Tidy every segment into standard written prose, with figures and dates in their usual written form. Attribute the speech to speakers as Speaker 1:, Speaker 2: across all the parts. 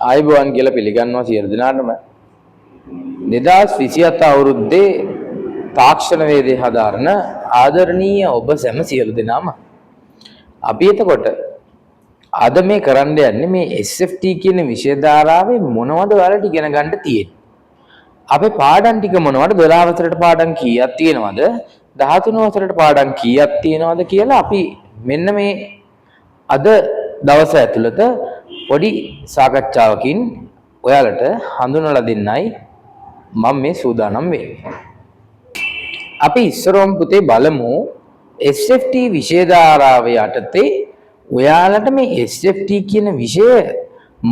Speaker 1: ආයිබෝවන් කියලා පිළිගන්නවා සියලු දෙනාටම 2027 අවුරුද්දේ තාක්ෂණ වේදේ හදාරන ආදරණීය ඔබ සැම සියලු දෙනාම අපි එතකොට අද මේ කරන්න යන්නේ මේ SFT කියන විෂය ධාරාවේ මොනවද ඔයාලට ඉගෙන ගන්න තියෙන්නේ අපේ පාඩම් ටික මොනවද 12 වසරට පාඩම් කීයක් තියෙනවද 13 වසරට පාඩම් කීයක් තියෙනවද කියලා අපි මෙන්න මේ අද දවස ඇතුළත පොඩි සාකච්ඡාවකින් ඔයාලට හඳුන්වලා දෙන්නයි මම මේ සූදානම් වෙන්නේ. අපි ඉස්සරවම පුතේ බලමු SFT විෂය ධාරාව යටතේ ඔයාලට මේ SFT කියන විෂය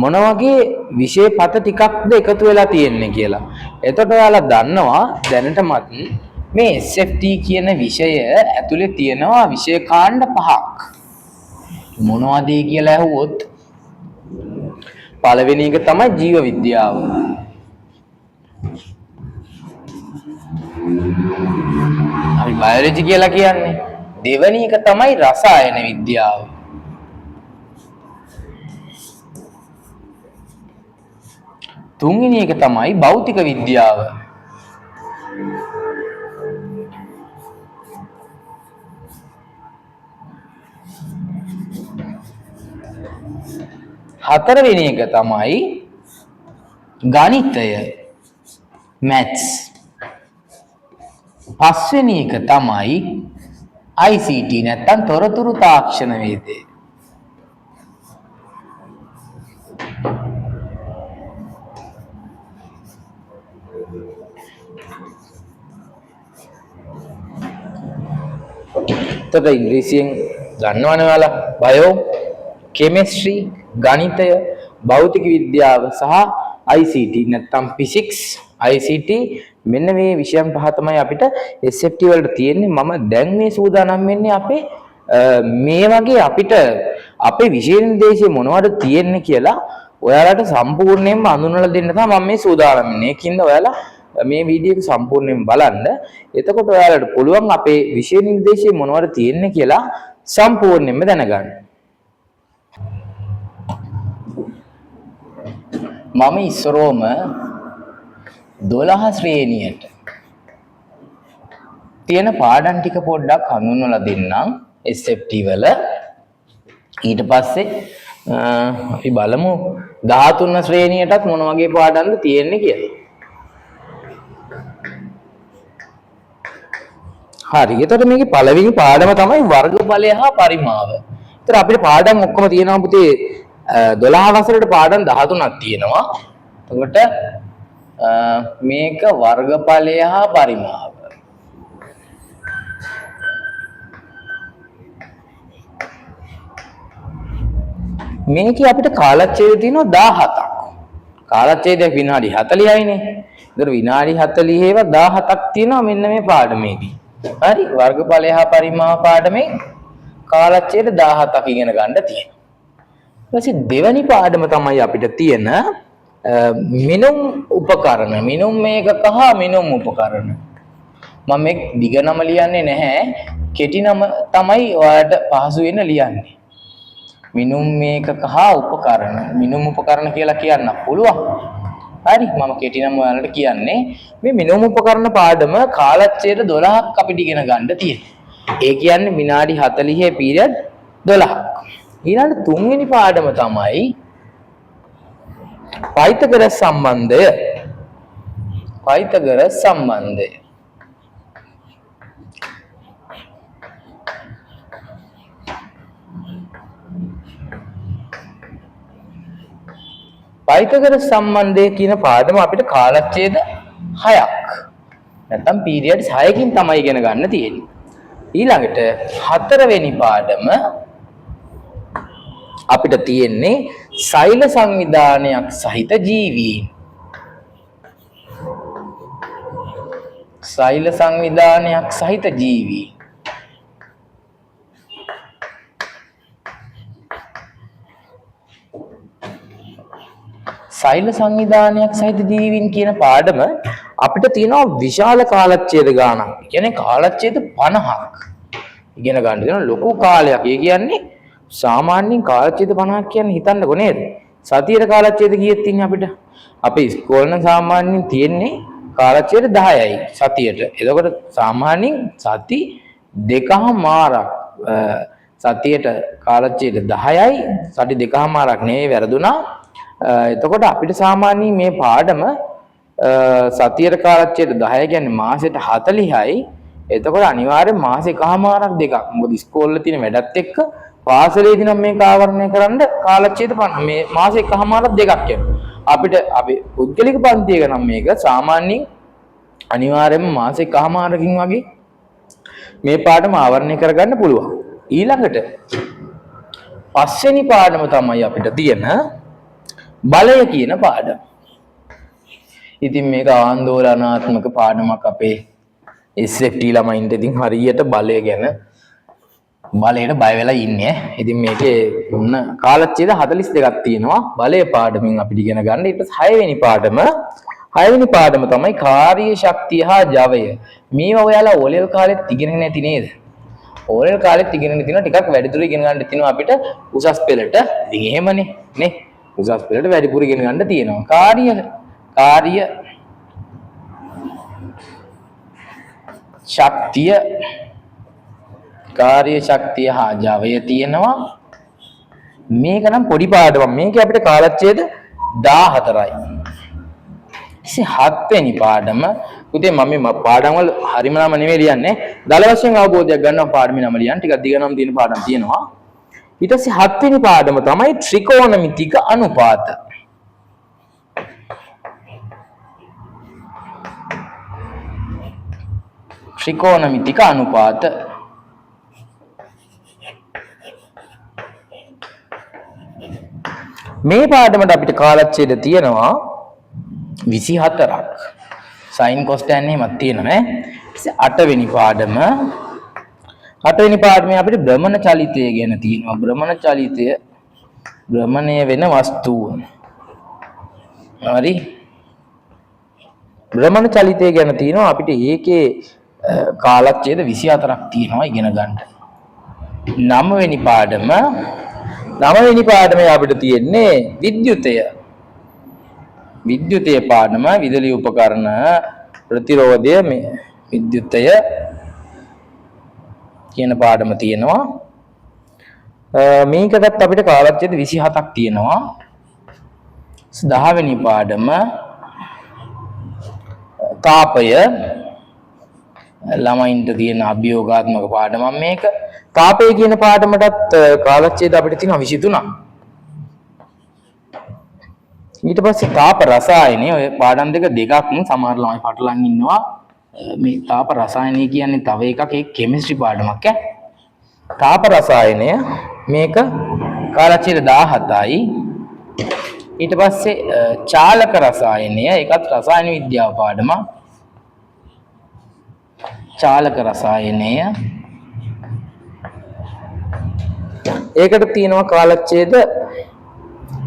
Speaker 1: මොන වගේ විෂය පත ටිකක්ද එකතු වෙලා තියෙන්නේ කියලා. එතකොට ඔයාලා දන්නවා දැනටමත් මේ SFT කියන විෂය ඇතුලේ තියෙනවා විෂය කාණ්ඩ 5ක්. මොනවද කියලා අහුවොත් පළවෙනි එක තමයි ජීව විද්‍යාව. අපි බයොලොජි කියලා කියන්නේ. දෙවෙනි එක තමයි රසායන විද්‍යාව. තුන්වෙනි එක තමයි භෞතික විද්‍යාව. හතරවෙනි එක තමයි ගණිතය maths. පස්වෙනි එක තමයි ICT නැත්නම් තොරතුරු තාක්ෂණ වේදේ. තද ඉංග්‍රීසියෙන් ගන්නවනේ ඔයාලා බයෝ කෙමිස්ට්‍රි ගණිතය භෞතික විද්‍යාව සහ ICT නැත්නම් ෆිසික්ස් ICT මෙන්න මේ විෂයන් පහ තමයි අපිට SFT වලට තියෙන්නේ. මම දැන් මේ සූදානම් වෙන්නේ අපේ මේ වගේ අපිට අපේ විෂය නිර්දේශය මොනවද තියෙන්නේ කියලා ඔයාලට සම්පූර්ණයෙන්ම අඳුනලා දෙන්න තමයි මම මේ සූදානම් වෙන්නේ. ඒකින්ද ඔයාලා මේ වීඩියෝ එක සම්පූර්ණයෙන් බලන්න. එතකොට ඔයාලට පුළුවන් අපේ විෂය නිර්දේශය මොනවද තියෙන්නේ කියලා සම්පූර්ණයෙන්ම දැනගන්න. මම ඉස්සරෝම 12 ශ්‍රේණියට තියෙන පාඩම් ටික පොඩ්ඩක් හඳුන්වලා දෙන්නම් SFT වල. ඊට පස්සේ අපි බලමු 13 ශ්‍රේණියටත් මොන වගේ පාඩම්ද තියෙන්නේ කියලා. හරි. එතකොට මේකේ පළවෙනි පාඩම තමයි වර්ගඵලය හා පරිමාව. ඒතර අපිට පාඩම් ඔක්කොම තියෙනවා පුතේ 12 වසරට පාඩම් 13ක් තියෙනවා. එතකොට මේක වර්ගඵලය හා පරිමාව. මේකේ අපිට කාලච්ඡේද තියෙනවා 17ක්. කාලච්ඡේදයක් විනාඩි 40යිනේ. ඒතර විනාඩි 40 ඒවා 17ක් තියෙනවා මෙන්න මේ පාඩමේදී. හරි. වර්ගඵලය හා පරිමාව පාඩමේ කාලච්ඡේද 17ක් ඉගෙන ගන්න තියෙනවා. ඊපස්සේ දෙවැනි පාඩම තමයි අපිට තියෙන මිනුම් උපකරණ. මිනුම් මේකක හා මිනුම් උපකරණ. මම මේ දිග නම ලියන්නේ නැහැ. කෙටි නම තමයි ඔයාලට පහසු වෙන්න ලියන්නේ. මිනුම් මේකක හා උපකරණ. මිනුම් උපකරණ කියලා කියන්න පුළුවන්. හරි. මම කෙටි නම ඔයාලට කියන්නේ මේ මිනුම් උපකරණ පාඩම කාලච්ඡේද 12ක් අපිට ඉගෙන ගන්න තියෙනවා. ඒ කියන්නේ විනාඩි 40 පීරියඩ් 12ක්. ඊළඟ තුන්වෙනි පාඩම තමයි පයිතගොරස් සම්බන්ධය. පයිතගොරස් සම්බන්ධය. පයිතගොරස් සම්බන්ධය කියන පාඩම අපිට කාලච්ඡේද 6ක්. නැත්නම් පීරියඩ්ස් 6කින් තමයි ඉගෙන ගන්න තියෙන්නේ. ඊළඟට හතරවෙනි පාඩම අපිට තියෙන්නේ සෛල සංවිධානයක් සහිත ජීවීන්. සෛල සංවිධානයක් සහිත ජීවීන්. සෛල සංවිධානයක් සහිත ජීවීන් කියන පාඩම අපිට තියෙනවා විශාල කාලච්ඡේද ගානක්. ඒ කියන්නේ කාලච්ඡේද 50ක් ඉගෙන ගන්න තියෙන ලොකු කාලයක්. ඒ කියන්නේ සාමාන්‍යයෙන් කාලච්ඡේද 50ක් කියන්නේ හිතන්නකො නේද? සතියේ කාලච්ඡේද කීයක් තියෙන්නේ අපිට? අපේ ඉස්කෝලේ සාමාන්‍යයෙන් තියෙන්නේ කාලච්ඡේද 10යි සතියට. එතකොට සාමාන්‍යයෙන් සති දෙකමාරක් සතියට කාලච්ඡේද 10යි සති දෙකමාරක් නෙවෙයි වැරදුනා. එතකොට අපිට සාමාන්‍යයෙන් මේ පාඩම සතියට කාලච්ඡේද 10 කියන්නේ මාසෙට 40යි. එතකොට අනිවාර්යෙන් මාස එකමාරක් දෙකක්. මොකද ඉස්කෝලේ තියෙන වැඩත් එක්ක පාසලේදී නම් මේක ආවරණය කරන්න කාලච්ඡේද මේ මාස එකමාරක් දෙකක් යනවා. අපිට අපි පුද්ගලික පන්තියක නම් මේක සාමාන්‍යයෙන් අනිවාර්යයෙන්ම මාස එකමාරකින් වගේ මේ පාඩම ආවරණය කරගන්න පුළුවන්. ඊළඟට පස්වෙනි පාඩම තමයි අපිට තියෙන බලය කියන පාඩම. ඉතින් මේක ආందోලනාත්මක පාඩමක් අපේ SFT ළමයින්ට. ඉතින් හරියට බලය ගැන බලයට බය වෙලා ඉන්නේ. ඉතින් මේකේ මොන කාලච්ඡේද 42ක් තියෙනවා බලය පාඩමින් අපිට ඉගෙන ගන්න. ඊට පස්සේ 6වෙනි පාඩම තමයි කාර්ය ශක්තිය හා ජවය. මේවා ඔයාලා ඕලෙවල් කාලෙත් ඉගෙන නැති නේද? ඕලෙවල් කාලෙත් ඉගෙන තියෙනවා ටිකක් වැඩිදුර ඉගෙන ගන්න තියෙනවා අපිට උසස් පෙළට. ඉතින් එහෙමනේ නේ. උසස් පෙළට වැඩිපුර ඉගෙන ගන්න තියෙනවා. කාර්ය ශක්තිය හා ජවය තියෙනවා. මේක නම් පොඩි පාඩමක්. මේක අපිට කාලච්ඡේද 14යි. ඉතින් 7 වෙනි පාඩම පුතේ මම මේ පාඩම් වල හරිම නම නෙමෙයි ලියන්නේ. දල වශයෙන් අවබෝධයක් ගන්නවා පාඩමේ නම ලියන්න. ටිකක් දිග නම් තියෙන පාඩම් තියෙනවා. ඊට පස්සේ 7 වෙනි පාඩම තමයි ත්‍රිකෝණමිතික අනුපාත. ත්‍රිකෝණමිතික අනුපාත. මේ පාඩමට අපිට කාලච්ඡේද තියෙනවා 24ක්. sin cos tan එහෙමත් තියෙනවා නේ. 8 වෙනි පාඩමේ අපිට භ්‍රමණ චලිතය ගැන තියෙනවා. භ්‍රමණය වෙන වස්තුව. හරි. භ්‍රමණ චලිතය ගැන තියෙනවා අපිට ඒකේ කාලච්ඡේද 24ක් තියෙනවා ඉගෙන ගන්න. 9 වෙනි පාඩමේ අපිට තියෙන්නේ විද්‍යුතය පාඩම. විදුලි උපකරණ ප්‍රතිරෝධය මේ විද්‍යුතය කියන පාඩම තියෙනවා. මේකටත් අපිට කාලච්ඡේද 27ක් තියෙනවා. 10 වෙනි පාඩම තාපය ළමයින්ට තියෙන අභියෝගාත්මක පාඩමක් මේක. තාපය කියන පාඩමටත් කාලච්ඡේද අපිට තියෙනවා 23ක්. ඊට පස්සේ තාප රසායනය ඔය පාඩම් දෙකක් සමහර ළමයි පටලන් ඉන්නවා. මේ තාප රසායනය කියන්නේ තව එකක් ඒ කෙමිස්ට්‍රි පාඩමක් ඈ. තාප රසායනය මේක කාලච්ඡේද 17යි. ඊට පස්සේ චාලක රසායනය ඒකත් රසායන විද්‍යාව පාඩමක්. චාලක රසායනය ඒකට තියෙනවා කාලච්ඡේද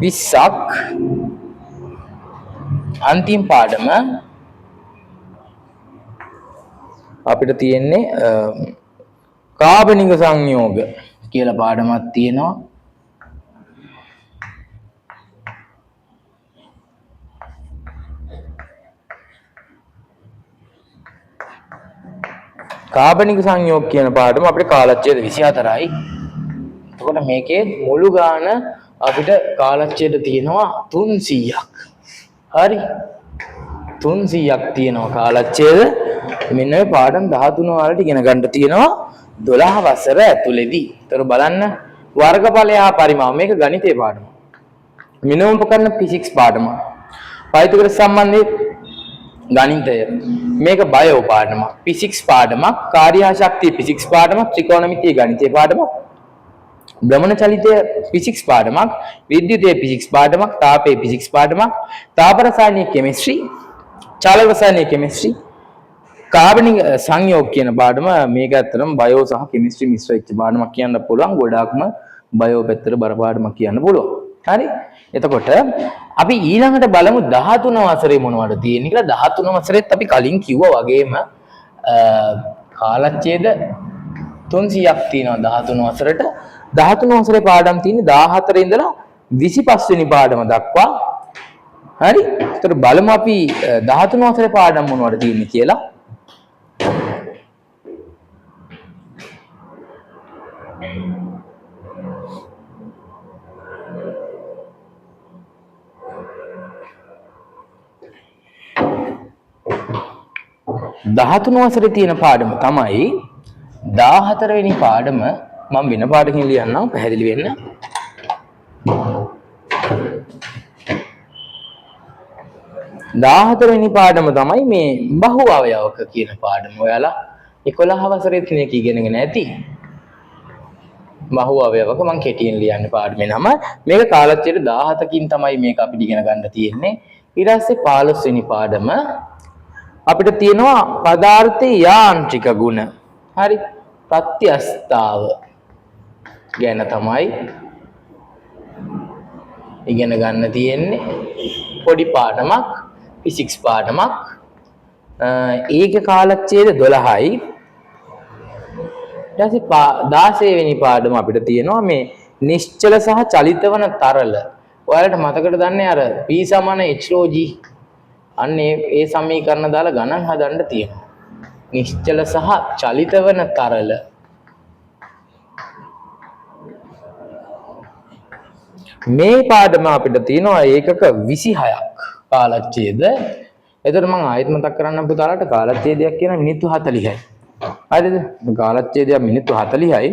Speaker 1: 20ක්. අන්තිම පාඩම අපිට තියෙන්නේ කාබනික සංයෝග කියලා පාඩමක් තියෙනවා. කාබනික සංයෝග කියන පාඩම අපිට කාලච්ඡේද 24යි. එතකොට මේකේ මුළු ගාන අපිට කාලච්ඡේද තියෙනවා 300ක්. හරි. 300ක් තියෙනවා කාලච්ඡේද. මෙන්න මේ පාඩම් 13 වලට ඉගෙන ගන්න තියෙනවා 12 වසර ඇතුළේදී. ඒතර බලන්න වර්ගඵලය හා පරිමාව මේක ගණිතයේ පාඩම. මිනුම් උපකරණ ෆිසික්ස් පාඩම. පයිතගොරස් සම්බන්ධයේ ගණිතය. මේක බයෝ පාඩමක්. ෆිසික්ස් පාඩමක්. කාර්ය ශක්තිය ෆිසික්ස් පාඩමක්. ත්‍රිකෝණමිතිය ගණිතයේ පාඩමක්. භ්‍රමණ චලිතය ෆිසික්ස් පාඩමක්. විද්‍යුතය ෆිසික්ස් පාඩමක්. තාපය ෆිසික්ස් පාඩමක්. තාප රසායනික කෙමිස්ට්‍රි. චාලක රසායනික කෙමිස්ට්‍රි. කාබනික සංයෝග කියන පාඩම මේක ඇත්තටම බයෝ සහ කෙමිස්ට්‍රි මිශ්‍ර වෙච්ච පාඩමක් කියන්න පුළුවන්. ගොඩාක්ම බයෝ පැත්තට බර පාඩමක් කියන්න පුළුවන්. හරි. එතකොට අපි ඊළඟට බලමු 13 වසරේ මොනවද තියෙන්නේ කියලා. 13 වසරේත් අපි කලින් කිව්වා වගේම කාලච්ඡේද 300ක් තියෙනවා 13 වසරට. 13 වසරේ පාඩම් තියෙන්නේ 14 ඉඳලා 25 වෙනි පාඩම දක්වා. හරි. ඒතර බලමු අපි 13 වසරේ පාඩම් මොනවද තියෙන්නේ කියලා. දහතුන වසරේ තියෙන පාඩම තමයි 14 වෙනි පාඩම. මම වෙන පාඩකින් ලියන්නම් පැහැදිලි වෙන්න. 14 වෙනි පාඩම තමයි මේ බහු අවයවක කියන පාඩම. ඔයාලා 11 වසරේත් මේක ඉගෙනගෙන ඇති. බහු අවයවක මම කෙටියෙන් ලියන්නේ පාඩමේ නම. මේක කාලච්ඡේද 17කින් තමයි මේක අපිට ඉගෙන ගන්න තියෙන්නේ. ඊට පස්සේ 15 වෙනි පාඩම අපිට තියෙනවා පදාර්ථයේ යාන්ත්‍රික ගුණ. හරි. ප්‍රත්‍යස්ථාව ගැන තමයි ඉගෙන ගන්න තියෙන්නේ. පොඩි පාඩමක්, ෆිසික්ස් පාඩමක්. ඒක කාලච්ඡේද 12යි. ඊට පස්සේ 16 වෙනි පාඩම අපිට තියෙනවා මේ නිශ්චල සහ චලිත වන තරල. ඔයාලට මතකද දන්නේ අර P = HρG. අන්න ඒ සමීකරණ දාලා ගණන් හදන්න තියෙනවා. නිශ්චල සහ චලිත වන තරල. මේ පාඩම අපිට තියෙනවා ඒකක 26ක් කාලච්ඡේද. එතකොට මම ආයෙත් මතක් කරන්නම් පුතාලට කාලච්ඡේදයක් කියන මිනිත්තු 40යි. හරිද? කාලච්ඡේදයක් මිනිත්තු 40යි.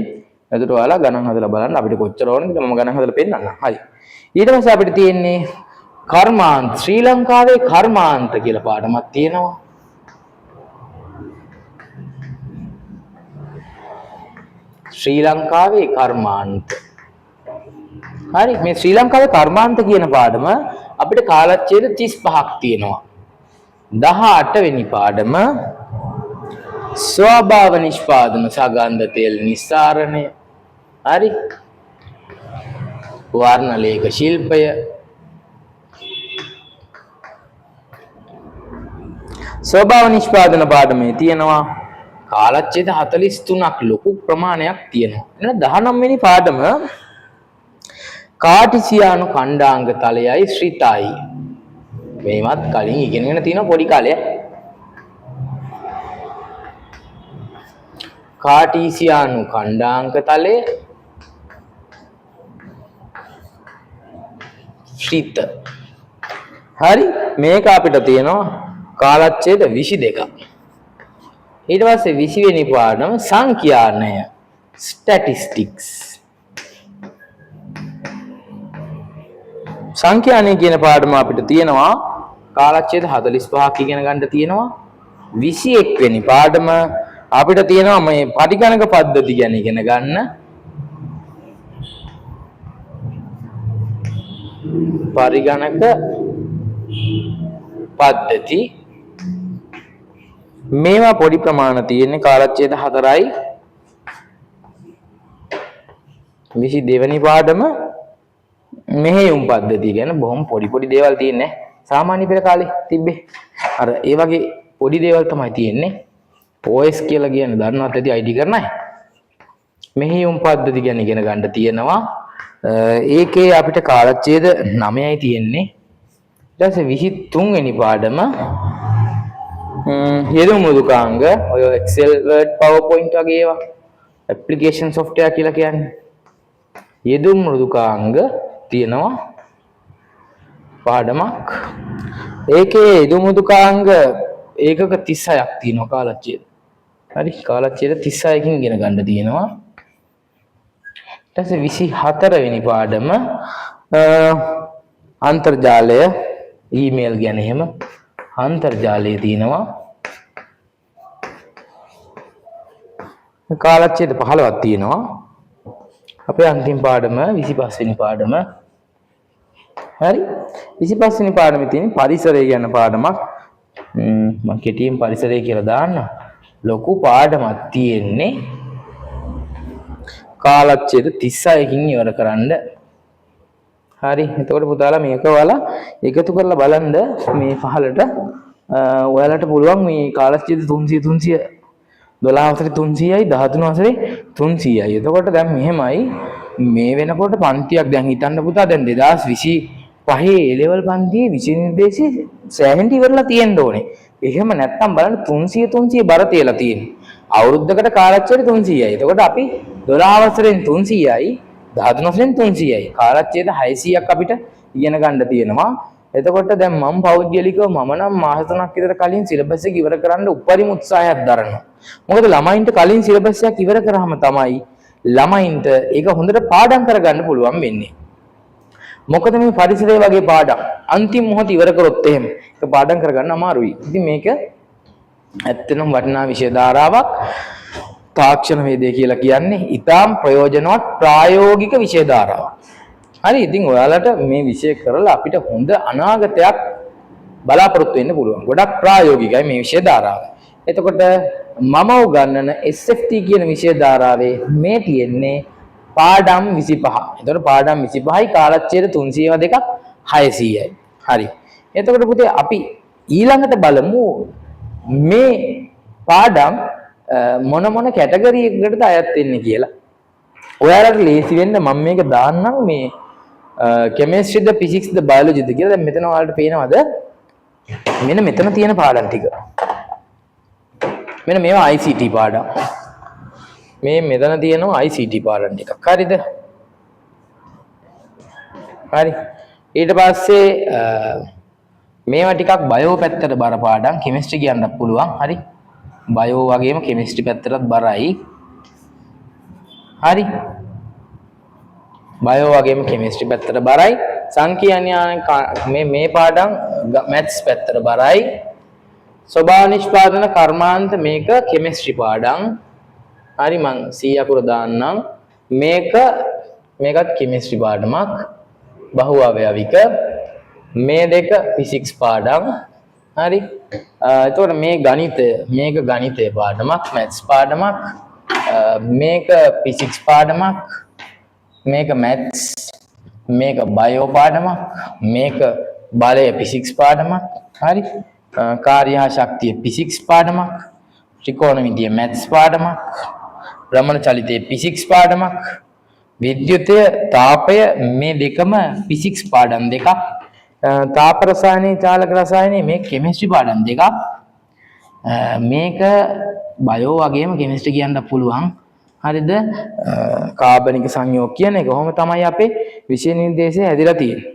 Speaker 1: එතකොට ඔයාලා ගණන් හදලා බලන්න අපිට කොච්චර ඕනද කියලා මම ගණන් හදලා පෙන්නන්නම්. හරි. ඊට පස්සේ අපිට තියෙන්නේ කර්මාන්ත. ශ්‍රී ලංකාවේ කර්මාන්ත කියලා පාඩමක් තියෙනවා. ශ්‍රී ලංකාවේ කර්මාන්ත. හරි. මේ ශ්‍රී ලංකාවේ කර්මාන්ත කියන පාඩම අපිට කාලච්ඡේද 35ක් තියෙනවා. 18 වෙනි පාඩම ස්වභාව නිෂ්පාදන සගන්ධ තෙල් නිස්සාරණය. හරි. වර්ණ ලේඛ ශිල්පය. ස්වභාව නිෂ්පාදන පාඩමේ තියෙනවා කාලච්ඡේද 43ක් ලොකු ප්‍රමාණයක් තියෙනවා. එහෙනම් 19 වෙනි පාඩම කාටිසියානු ඛණ්ඩාංග තලයයි ශ්‍රිතයි. මේවත් කලින් ඉගෙනගෙන තියෙන පොඩි කාලේ. කාටිසියානු ඛණ්ඩාංග තලය ශ්‍රිත. හරි. මේක අපිට තියෙනවා කාලච්ඡේද 22ක්. ඊට පස්සේ 20 වෙනි පාඩම සංඛ්‍යානය ස්ටැටිස්ටික්ස්. සංඛ්‍යානය කියන පාඩම අපිට තියෙනවා කාලච්ඡේද 45ක් ඉගෙන ගන්න තියෙනවා. 21 වෙනි පාඩම අපිට තියෙනවා මේ පටිඝනක පද්ධති ගැන ඉගෙන ගන්න. පරිගණක පද්ධති මේවා පොඩි ප්‍රමාණ තියෙන්නේ කාලච්ඡේද 4යි. 22 වෙනි පාඩම මෙහෙයුම් පද්ධතිය ගැන බොහොම පොඩි දේවල් තියෙන්නේ. සාමාන්‍ය පෙළ කාලේ තිබ්බේ. අර ඒ වගේ පොඩි දේවල් තමයි තියෙන්නේ. OS කියලා කියන්නේ දන්නවත් ඇති ID කරන අය. මෙහෙයුම් පද්ධති ගැන ඉගෙන ගන්න තියෙනවා. ඒකේ අපිට කාලච්ඡේද 9යි තියෙන්නේ. ඊට පස්සේ 23 වෙනි පාඩම යෙදුම් මෘදුකාංග ඔය Excel Word PowerPoint වගේ ඒවා application software කියලා කියන්නේ. යෙදුම් මෘදුකාංග තියෙනවා පාඩමක්. ඒකේ යෙදුම් මෘදුකාංග ඒකක 36ක් තියෙනවා කාලච්ඡේද. හරි. කාලච්ඡේද 36කින් ඉගෙන ගන්න තියෙනවා. ඊට පස්සේ 24 වෙනි පාඩම අන්තර්ජාලය ඊමේල් ගැන එහෙම අන්තර්ජාලයේ තියෙනවා. කාලච්ඡේද 15ක් තියෙනවා. අපේ අන්තිම පාඩම 25 වෙනි පාඩම. හරි. 25 වෙනි පාඩමේ තියෙන පරිසරය ගැන පාඩමක්. මම කෙටියෙන් පරිසරය කියලා දාන්න. ලොකු පාඩමක් තියෙන්නේ. කාලච්ඡේද 36කින් ඉවර කරන්න. හරි. එතකොට පුතාලා මේක ඔයාලා එකතු කරලා බලන්න මේ පහලට ඔයාලට පුළුවන් මේ කාලච්ඡේද 300 12 වසරේ 300යි 13 වසරේ 300යි. එතකොට දැන් මෙහෙමයි මේ වෙනකොට පන්තියක් දැන් හිතන්න පුතා දැන් 2025 A level පන්තියේ විෂය නිර්දේශය සෑහෙන්න ඉවරලා තියෙන්න ඕනේ. එහෙම නැත්තම් බලන්න 300 බර තියලා තියෙන්නේ. අවුරුද්දකට කාලච්ඡේද 300යි. එතකොට අපි 12 වසරෙන් 300යි 13 වසරෙන් 300යි. කාලච්ඡේද 600ක් අපිට ඉගෙන ගන්න තියෙනවා. එතකොට දැන් මම පෞද්ගලිකව මම නම් මාස 3ක් විතර කලින් සිලබස් එක ඉවර කරන්න උපරිම උත්සාහයක් දරනවා. මොකද ළමයින්ට කලින් සිලබස් එකක් ඉවර කරාම තමයි ළමයින්ට ඒක හොඳට පාඩම් කරගන්න පුළුවන් වෙන්නේ. මොකද මේ පරිසරය වගේ පාඩම් අන්තිම මොහොත ඉවර කරොත් එහෙම ඒක පාඩම් කරගන්න අමාරුයි. ඉතින් මේක ඇත්තටම වටිනා විෂය ධාරාවක්. තාක්ෂණ වේදය කියලා කියන්නේ ඊටාම් ප්‍රයෝජනවත් ප්‍රායෝගික විෂය ධාරාවක්. හරි ඉතින් ඔයාලට මේ විෂය කරලා අපිට හොඳ අනාගතයක් බලාපොරොත්තු වෙන්න පුළුවන්. ගොඩක් ප්‍රායෝගිකයි මේ විෂය ධාරාව. එතකොට මම උගන්වන SFT කියන විෂය ධාරාවේ මේ තියෙන්නේ පාඩම් 25. එතකොට පාඩම් 25යි කාලච්ඡේද 302ක් 600යි. හරි. එතකොට පුතේ අපි ඊළඟට බලමු මේ පාඩම් මොන මොන කැටගරි එකකටද අයත් වෙන්නේ කියලා. ඔයාලට ලේසි වෙන්න මම මේක දාන්නම් මේ කෙමිස්ට්‍රිද ෆිසික්ස්ද බයොලොජිද කියලා. දැන් මෙතන ඔයාලට පේනවද? මෙන්න මෙතන තියෙන පාඩම් ටික. මෙන්න මේවා ICT පාඩම්. මේ මෙතන තියෙනවා ICT පාඩම් ටිකක්. හරිද? හරි. ඊට පස්සේ මේවා ටිකක් බයෝ පැත්තට බර පාඩම්. කෙමිස්ට්‍රි කියන්නත් පුළුවන්. හරි. බයෝ වගේම කෙමිස්ට්‍රි පැත්තටත් බරයි. හරි. බයෝ වගේම කෙමිස්ට්‍රි පැත්තට බරයි. සංඛ්‍යා ඥාන මේ පාඩම් මැත්ස් පැත්තට බරයි. ස්වභාව නිෂ්පාදන කර්මාන්ත මේක කෙමිස්ට්‍රි පාඩම්. හරි මං 100 අකුර දාන්නම්. මේකත් කෙමිස්ට්‍රි පාඩමක්. බහුව අවයවික මේ දෙක ෆිසික්ස් පාඩම්. හරි. එතකොට මේ මේක ගණිතය පාඩමක්, මැත්ස් පාඩමක්. මේක ෆිසික්ස් පාඩමක්. මේක මැත්ස්, මේක බයෝ පාඩමක්, මේක බලය ෆිසික්ස් පාඩමක්. හරි. කාර්ය හා ශක්තිය ෆිසික්ස් පාඩමක්. ත්‍රිකෝණමිතිය මැත්ස් පාඩමක්. භ්‍රමණ චලිතය ෆිසික්ස් පාඩමක්. විද්‍යුතය, තාපය මේ දෙකම ෆිසික්ස් පාඩම් දෙකක්. තාප රසායනයේ චාලක රසායනයේ මේ කෙමිස්ට්‍රි පාඩම් දෙකක්. මේක බයෝ වගේම කෙමිස්ට්‍රි කියන්න පුළුවන්. හරිද? කාබනික සංයෝග කියන එක. කොහොම තමයි අපේ විෂය නිර්දේශය හැදිලා තියෙන්නේ.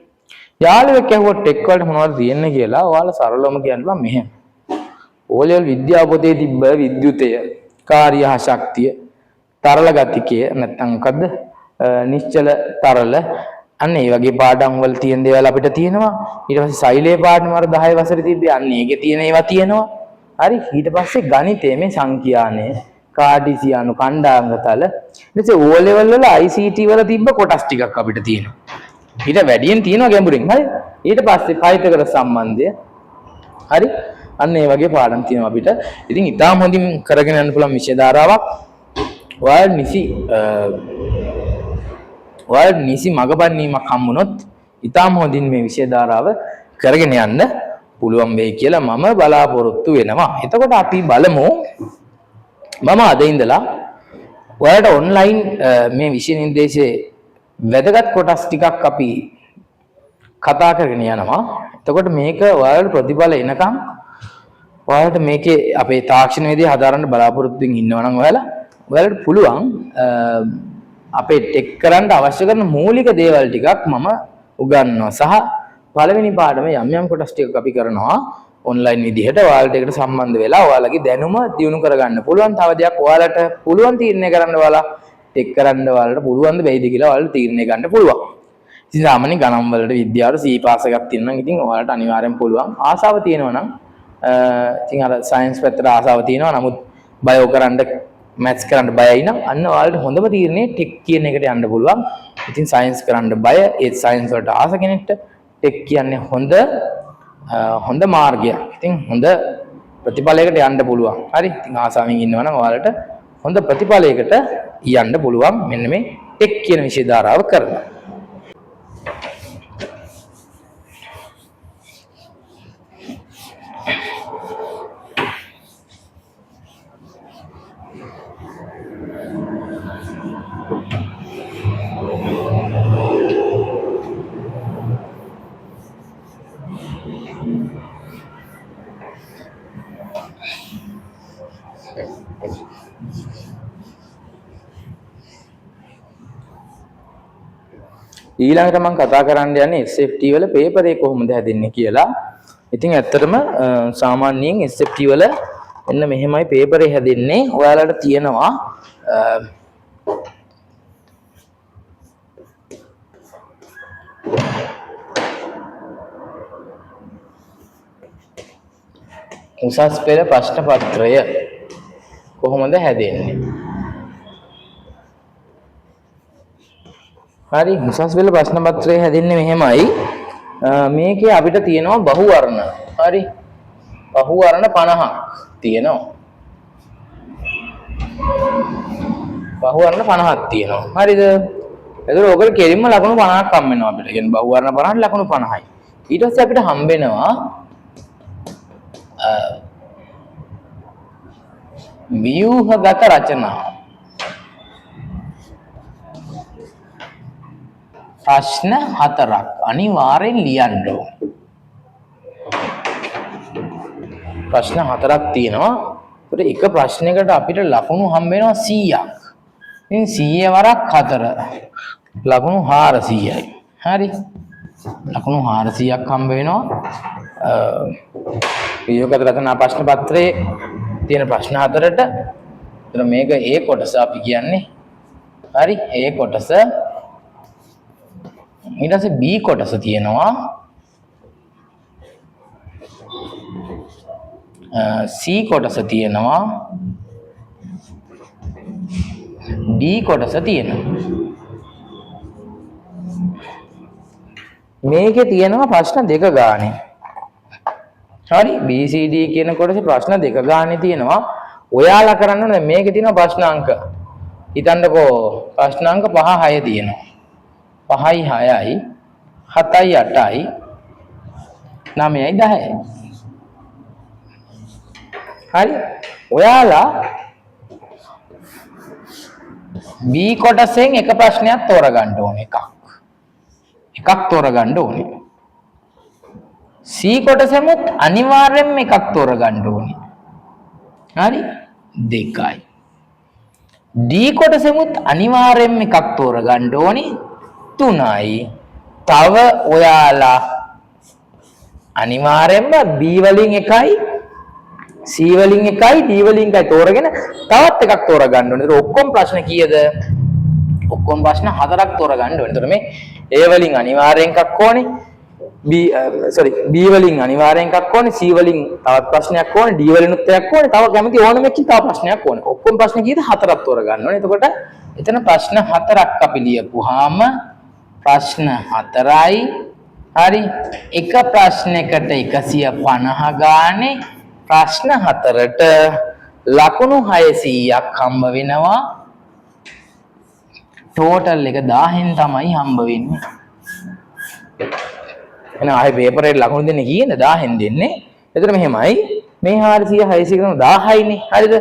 Speaker 1: යාළුවෙක් ඇහුවොත් ටෙක් වලට මොනවද තියෙන්නේ කියලා ඔයාලා සරලවම කියන්න පුළුවන් මෙහෙම. ඕලෙවල් විද්‍යාව පොතේ තිබ්බ විද්‍යුතය, කාර්ය හා ශක්තිය, තරල ගතිකය නැත්නම් මොකද්ද? නිශ්චල තරල අන්න ඒ වගේ පාඩම් වල තියෙන දේවල් අපිට තියෙනවා. ඊට පස්සේ සෛලයේ පාඩම වල 10 වසරේ තිබ්බේ අන්න ඒකේ තියෙන ඒවා තියෙනවා. හරි. ඊට පස්සේ ගණිතයේ මේ සංඛ්‍යානය, කාඩිසියානු, කණ්ඩාංගතල. ඊට පස්සේ O level වල ICT වල තිබ්බ කොටස් ටිකක් අපිට තියෙනවා. ඊට වැඩියෙන් තියෙනවා ගැඹුරින්. හරි. ඊට පස්සේ පයිතගොරස් සම්බන්ධය. හරි. අන්න ඒ වගේ පාඩම් තියෙනවා අපිට. ඉතින් ඉතාම හොඳින් කරගෙන යන්න පුළුවන් විෂය ධාරාවක්. ඔයාලට නිසි මගපැන්වීමක් හම්බුනොත් ඉතාම හොඳින් මේ විෂය ධාරාව කරගෙන යන්න පුළුවන් වෙයි කියලා මම බලාපොරොත්තු වෙනවා. එතකොට අපි බලමු මම අද ඉඳලා ඔයාලට ඔන්ලයින් මේ විෂය නිර්දේශයේ වැදගත් කොටස් ටිකක් අපි කතා කරගෙන යනවා. එතකොට මේක ඔයාලට ප්‍රතිඵල එනකම් ඔයාලට මේකේ අපේ තාක්ෂණ වේදිය හදාරන්න බලාපොරොත්තු වෙමින් ඉන්නවා නම් ඔයාලට පුළුවන් අපේ ටෙක් කරන්න අවශ්‍ය කරන මූලික දේවල් ටිකක් මම උගන්වනවා. සහ පළවෙනි පාඩමේ යම් කොටස් ටිකක් අපි කරනවා ඔන්ලයින් විදිහට. ඔයාලට ඒකට සම්බන්ධ වෙලා ඔයාලගේ දැනුම දියුණු කරගන්න පුළුවන්. තව දෙයක් ඔයාලට පුළුවන් තීරණය කරන්න ඔයාලා ටෙක් කරන්න ඔයාලට පුළුවන් ද බැයිද කියලා ඔයාලට තීරණය ගන්න පුළුවන්. ඉතින් සාමාන්‍ය ගණන් වලට විද්‍යාවට C පාස් එකක් තියෙනවා නම් ඉතින් ඔයාලට අනිවාර්යෙන් පුළුවන්. ආසාව තියෙනවා නම් ඉතින් අර සයන්ස් පැත්තට ආසාව තියෙනවා. නමුත් බයෝ කරන්න මැත්ස් කරන්න බයයි නම් අන්න ඔයාලට හොඳම තීරණේ ටෙක් කියන එකට යන්න පුළුවන්. ඉතින් සයන්ස් කරන්න බය, ඒ සයන්ස් වලට ආස කෙනෙක්ට ටෙක් කියන්නේ හොඳ මාර්ගයක්. ඉතින් හොඳ ප්‍රතිඵලයකට යන්න පුළුවන්. හරි. ඉතින් ආසාවෙන් ඉන්නවා නම් ඔයාලට හොඳ ප්‍රතිඵලයකට යන්න පුළුවන් මෙන්න මේ ටෙක් කියන විෂය ධාරාව කරලා. ඊළඟට මම කතා කරන්න යන්නේ SFT වල පේපර් එක කොහොමද හැදෙන්නේ කියලා. ඉතින් ඇත්තටම සාමාන්‍යයෙන් SFT වල එන්න මෙහෙමයි පේපර් එක හැදෙන්නේ. ඔයාලට තියෙනවා උසස් පෙළ ප්‍රශ්න පත්‍රය කොහොමද හැදෙන්නේ? හරි උසස් පෙළ ප්‍රශ්න පත්‍රය හැදෙන්නේ මෙහෙමයි. මේකේ අපිට තියෙනවා බහු වර්ණ. හරි. බහු වර්ණ 50ක් තියෙනවා. බහු වර්ණ 50ක් තියෙනවා. හරිද? එතකොට ඔකට කෙලින්ම ලකුණු 50ක් හම් වෙනවා අපිට. කියන්නේ බහු වර්ණ 50ට ලකුණු 50යි. ඊට පස්සේ අපිට හම් වෙනවා ව්‍යුහගත රචනා. ප්‍රශ්න 4ක් අනිවාර්යෙන් ලියන්න ඕන. ප්‍රශ්න 4ක් තියෙනවා. ඒකට එක ප්‍රශ්නයකට අපිට ලකුණු හම් වෙනවා 100ක්. ඉතින් 100 වරක් 4 ලකුණු 400යි. හරි. ලකුණු 400ක් හම්බ වෙනවා. ව්‍යුහගත රචනා ප්‍රශ්න පත්‍රයේ තියෙන ප්‍රශ්න 4ට. එතන මේක A කොටස අපි කියන්නේ. හරි. A කොටස. ඊට පස්සේ B කොටස තියෙනවා. C කොටස තියෙනවා. D කොටස තියෙනවා. මේකේ තියෙනවා ප්‍රශ්න දෙක ගානේ. හරි BCD කියන කොටසේ ප්‍රශ්න දෙක ගානේ තියෙනවා. ඔයාලා කරන්න ඕනේ මේකේ තියෙන ප්‍රශ්න අංක. හිතන්නකෝ ප්‍රශ්න අංක 5 6 තියෙනවා. 5යි 6යි 7යි 8යි 9යි 10යි. හරි ඔයාලා B කොටසෙන් එක ප්‍රශ්නයක් තෝරගන්න ඕනේ එකක් තෝරගන්න ඕනේ. C කොටසෙමුත් අනිවාර්යෙන්ම එකක් තෝරගන්න ඕනේ. හරි දෙකයි. D කොටසෙමුත් අනිවාර්යෙන්ම එකක් තෝරගන්න ඕනේ. 3යි. තව ඔයාලා අනිවාර්යෙන්ම B වලින් එකයි C වලින් එකයි D වලින් එකයි තෝරගෙන තවත් එකක් තෝරගන්න ඕනේ. ඒක ඔක්කොම ප්‍රශ්න කීයද? ඔක්කොම ප්‍රශ්න 4ක් තෝරගන්න ඕනේ. එතකොට මේ A වලින් අනිවාර්යෙන් එකක් ඕනේ. B වලින් අනිවාර්යෙන් එකක් ඕනේ. C වලින් තවත් ප්‍රශ්නයක් ඕනේ. D වලිනුත් එකක් ඕනේ. තව කැමති ඕනම එකකින් තව ප්‍රශ්නයක් ඕනේ. ඔක්කොම ප්‍රශ්න කීයද? 4ක් තෝරගන්න ඕනේ. එතකොට එතන ප්‍රශ්න 4ක් අපි ලියපුවාම ප්‍රශ්න 4යි. හරි. එක ප්‍රශ්නයකට 150 ගානේ ප්‍රශ්න 4ට ලකුණු 600ක් හම්බ වෙනවා. ටෝටල් එක 1000න් තමයි හම්බ වෙන්නේ. එහෙනම් ආයේ පේපර් එකට ලකුණු දෙන්නේ කීයද? 1000න් දෙන්නේ. එතන මෙහෙමයි. මේ 400 600 කරන 1000යිනේ. හරිද?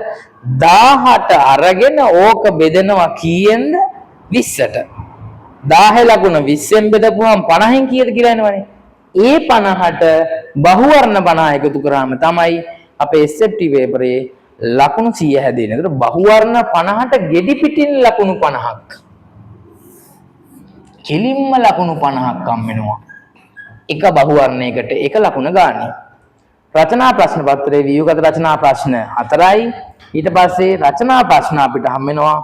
Speaker 1: 1000ට අරගෙන ඕක බෙදනවා කීයෙන්ද? 20ට. 10 ලකුණ 20ෙන් බෙදපුවාම 50න් කීයද කියලා එනවනේ. ඒ 50ට බහු වර්ණ 50 එකතු කරාම තමයි අපේ SFT පේපරේ ලකුණු 100 හැදෙන්නේ. ඒතර බහු වර්ණ 50ට ගෙඩි පිටින් ලකුණු 50ක්. කෙලින්ම ලකුණු 50ක් හම් වෙනවා. එක බහු වර්ණයකට එක ලකුණ ගන්න. රචනා ප්‍රශ්න පත්‍රයේ ව්‍යුහගත රචනා ප්‍රශ්න 4යි. ඊට පස්සේ රචනා ප්‍රශ්න අපිට හම් වෙනවා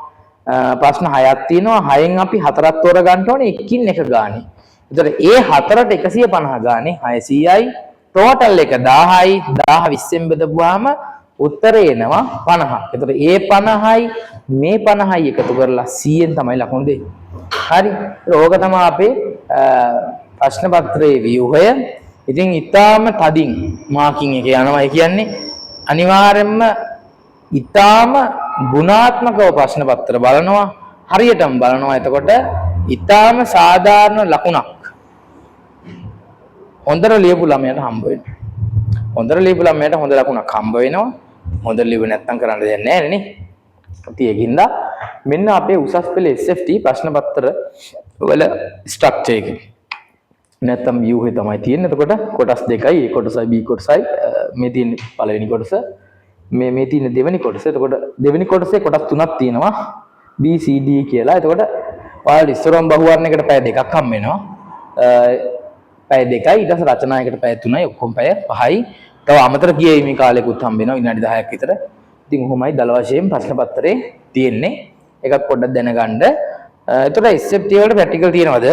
Speaker 1: ප්‍රශ්න 6ක් තියෙනවා. 6න් අපි 4ක් තෝරගන්න ඕනේ එකකින් එක ගානේ. ඒතර ඒ 4ට 150 ගානේ 600යි. ටෝටල් එක 1000යි. 1000 20ෙන් බෙදපුවාම උත්තරේ එනවා 50ක්. ඒතර ඒ 50යි මේ 50යි එකතු කරලා 100ෙන් තමයි ලකුණු දෙන්නේ. හරි. ඕක තමයි අපේ ප්‍රශ්න පත්‍රයේ ව්‍යුහය. ඉතින් ඊටාම තදින් මාකින් එක යනවා. ඒ කියන්නේ අනිවාර්යයෙන්ම ඊටාම ගුණාත්මකව ප්‍රශ්න පත්‍ර බලනවා. හරියටම බලනවා. එතකොට ඊටාම සාධාරණ ලකුණක් හොඳට ලියපු ළමයට හම්බ වෙනවා. හොඳට ලියපු ළමයට හොඳ ලකුණක් හම්බ වෙනවා. හොඳට ලියුවේ නැත්නම් කරන්න දෙයක් නැහැ නේ. ඒකින්ද මෙන්න අපේ උසස් පෙළ SFT ප්‍රශ්න පත්‍ර වල ස්ට්‍රක්චර් එක. නැත්තම් view එක තමයි තියෙන්නේ. එතකොට කොටස් දෙකයි, A කොටසයි B කොටසයි මේ තියෙන පළවෙනි කොටස මේ තියෙන දෙවෙනි කොටස. එතකොට දෙවෙනි කොටසේ කොටස් තුනක් තියෙනවා B C D කියලා. එතකොට ඔයාලට ඉස්සරහම බහුවර්ණයකට පැය දෙකක් හම්බ වෙනවා. පැය දෙකයි ඊට පස්සේ රචනායකට පැය 3යි ඔක්කොම පැය 5යි. තව අමතර කියවීමේ කාලෙකුත් හම්බ වෙනවා විනාඩි 10ක් විතර. ඉතින් කොහොමයි දල වශයෙන් ප්‍රශ්න පත්‍රේ තියෙන්නේ. එකක් පොඩ්ඩක් දැනගන්න. එතකොට SFT වලට ප්‍රැක්ටිකල් තියෙනවද?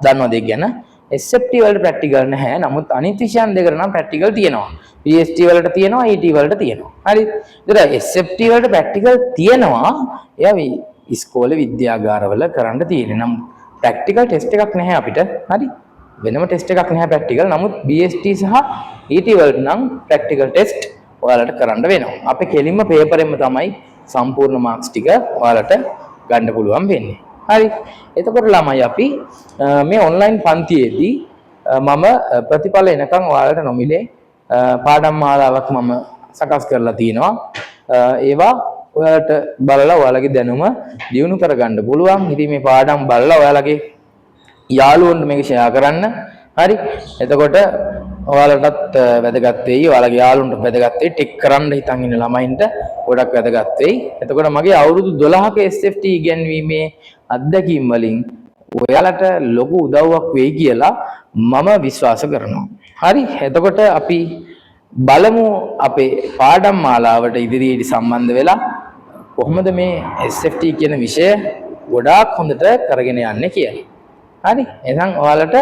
Speaker 1: දන්නවද ඒක ගැන? SFT වලට ප්‍රැක්ටිකල් නැහැ. නමුත් අනිත් විෂයන් දෙකට නම් ප්‍රැක්ටිකල් තියෙනවා. PST වලට තියෙනවා, ET වලට තියෙනවා. හරි. එතකොට SFT වලට ප්‍රැක්ටිකල් තියෙනවා. එයා ඉස්කෝලේ විද්‍යාගාරවල කරන්න තියෙන්නේ. නම් ප්‍රැක්ටිකල් ටෙස්ට් එකක් නැහැ අපිට. හරි. වෙනම ටෙස්ට් එකක් නැහැ ප්‍රැක්ටිකල්. නමුත් BST සහ ET වලට නම් ප්‍රැක්ටිකල් ටෙස්ට් ඔයාලට කරන්න වෙනවා. අපේ කෙලින්ම පේපරෙන්ම තමයි සම්පූර්ණ මාක්ස් ටික ඔයාලට ගන්න පුළුවන් වෙන්නේ. හරි. එතකොට ළමයි අපි මේ ඔන්ලයින් පන්තියේදී මම ප්‍රතිඵල එනකන් ඔයාලට නොමිලේ පාඩම් මාලාවක් මම සකස් කරලා තිනවා. ඒවා ඔයාලට බලලා ඔයාලගේ දැනුම දියුණු කරගන්න පුළුවන්. ඉතින් මේ පාඩම් බලලා ඔයාලගේ යාළුවන්ට මේක ෂෙයා කරන්න. හරි. එතකොට ඔයාලටත් වැදගත් වෙයි. ඔයාලගේ යාළුවන්ට වැදගත් වෙයි. ටික් කරන්න හිතන් ඉන්න ළමයින්ට ගොඩක් වැදගත් වෙයි. එතකොට මගේ අවුරුදු 12ක SFT ඉගෙනීමේ අත්දැකීම් වලින් ඔයාලට ලොකු උදව්වක් වෙයි කියලා මම විශ්වාස කරනවා. හරි. එතකොට අපි බලමු අපේ පාඩම් මාලාවට ඉදිරියේදී සම්බන්ධ වෙලා කොහොමද මේ SFT කියන විෂය ගොඩාක් හොඳට කරගෙන යන්නේ කියලා. හරි. එහෙනම් ඔයාලට